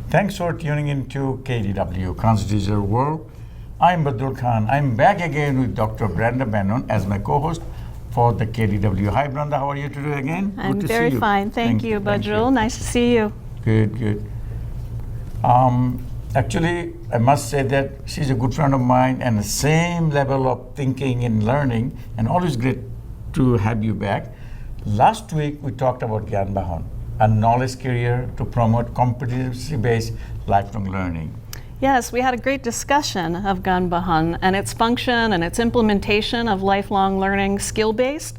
Thanks for tuning into KDW, Constitutional World. I'm Badrul Khan. I'm back again with Dr. Brenda Bannan as my co-host for the KDW. Hi, Brenda. How are you today again? I'm very fine. Thank you, Badrul. Nice to see you. Good. Actually, I must say that she's a good friend of mine and the same level of thinking and learning, and always great to have you back. Last week, we talked about GyanBahan, a knowledge career to promote competency-based lifelong learning. Yes, we had a great discussion of GyanBahan and its function and its implementation of lifelong learning, skill-based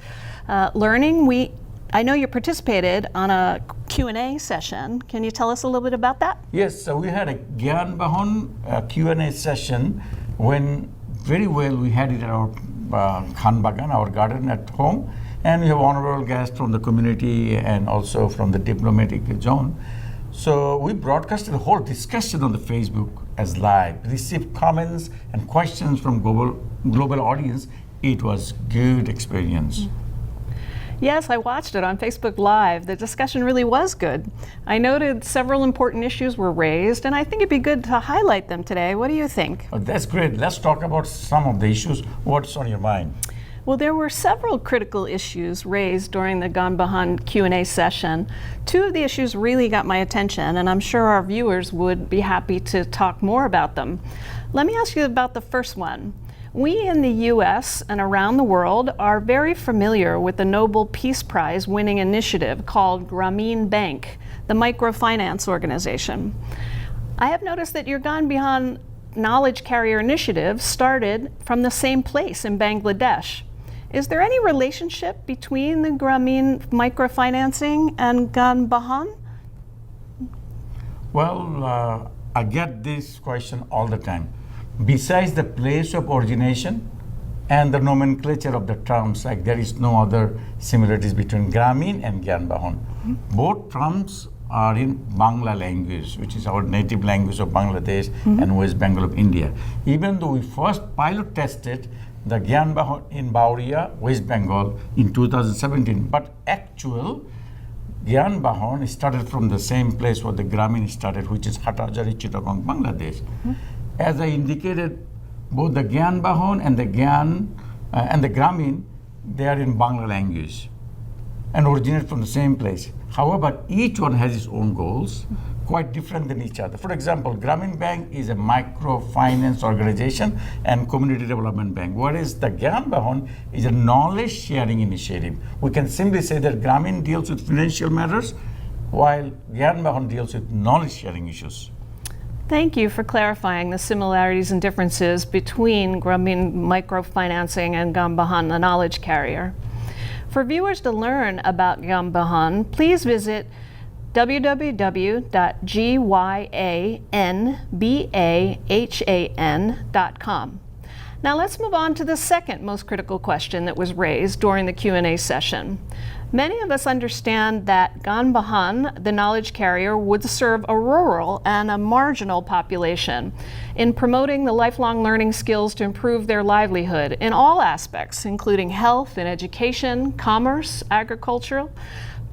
learning. I know you participated on a Q&A session. Can you tell us a little bit about that? Yes, so we had a GyanBahan Q&A session when very well we had it at our GyanBahan, our garden at home. And we have honorable guests from the community and also from the diplomatic zone. So we broadcasted the whole discussion on the Facebook as live, received comments and questions from global audience. It was good experience. Yes, I watched it on Facebook Live. The discussion really was good. I noted several important issues were raised, and I think it'd be good to highlight them today. What do you think? Oh, that's great. Let's talk about some of the issues. What's on your mind? Well, there were several critical issues raised during the GyanBahan Q&A session. Two of the issues really got my attention, and I'm sure our viewers would be happy to talk more about them. Let me ask you about the first one. We in the U.S. and around the world are very familiar with the Nobel Peace Prize winning initiative called Grameen Bank, the microfinance organization. I have noticed that your GyanBahan Knowledge Carrier Initiative started from the same place in Bangladesh. Is there any relationship between the Grameen microfinancing and GyanBahan? Well, I get this question all the time. Besides the place of origination and the nomenclature of the terms, like there is no other similarities between Grameen and GyanBahan. Both terms are in Bangla language, which is our native language of Bangladesh and West Bengal of India. Even though we first pilot tested the GyanBahan in Bauria, West Bengal in 2017, but actual GyanBahan started from the same place where the Grameen started, which is Hatajari, Chittagong, Bangladesh. As I indicated, both the GyanBahan and the Grameen, they are in Bangla language and originate from the same place. However, each one has its own goals, quite different than each other. For example, Grameen Bank is a microfinance organization and community development bank, whereas the GyanBahan is a knowledge sharing initiative. We can simply say that Grameen deals with financial matters, while GyanBahan deals with knowledge sharing issues. Thank you for clarifying the similarities and differences between Grameen microfinancing and GyanBahan, the knowledge carrier. For viewers to learn about GyanBahan, please visit www.gyanbahan.com. Now let's move on to the second most critical question that was raised during the Q&A session. Many of us understand that GyanBahan, the knowledge carrier, would serve a rural and a marginal population in promoting the lifelong learning skills to improve their livelihood in all aspects, including health and education, commerce, agricultural.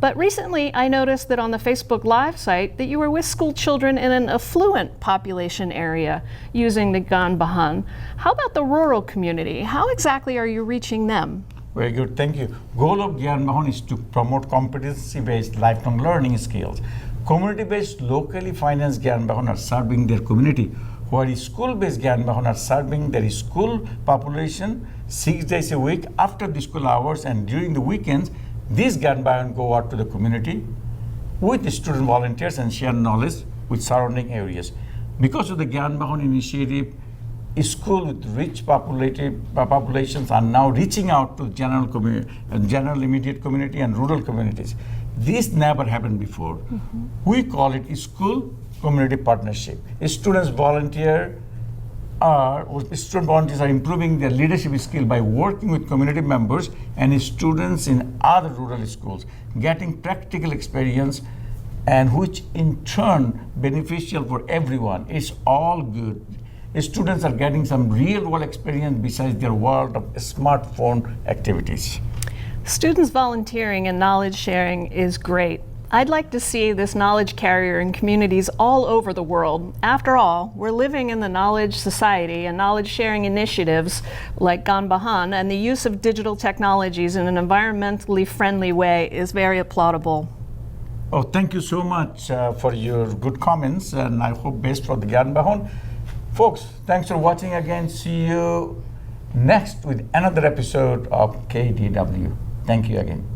But recently, I noticed that on the Facebook Live site that you were with school children in an affluent population area using the GyanBahan. How about the rural community? How exactly are you reaching them? Very good, thank you. Goal of GyanBahan is to promote competency-based lifelong learning skills. Community-based, locally financed GyanBahan are serving their community, while school-based GyanBahan are serving their school population 6 days a week after the school hours, and during the weekends, these GyanBahan go out to the community with the student volunteers and share knowledge with surrounding areas. Because of the GyanBahan initiative, schools with rich populations are now reaching out to general immediate community and rural communities. This never happened before. We call it school community partnership. Student volunteers are improving their leadership skill by working with community members and students in other rural schools, getting practical experience, and which in turn beneficial for everyone. It's all good. Students are getting some real world experience besides their world of smartphone activities. Students volunteering and knowledge sharing is great. I'd like to see this knowledge carrier in communities all over the world. After all, we're living in the knowledge society, and knowledge sharing initiatives like GyanBahan and the use of digital technologies in an environmentally friendly way is very applaudable. Oh, thank you so much for your good comments, and I hope best for the GyanBahan. Folks, thanks for watching again. See you next with another episode of KDW. Thank you again.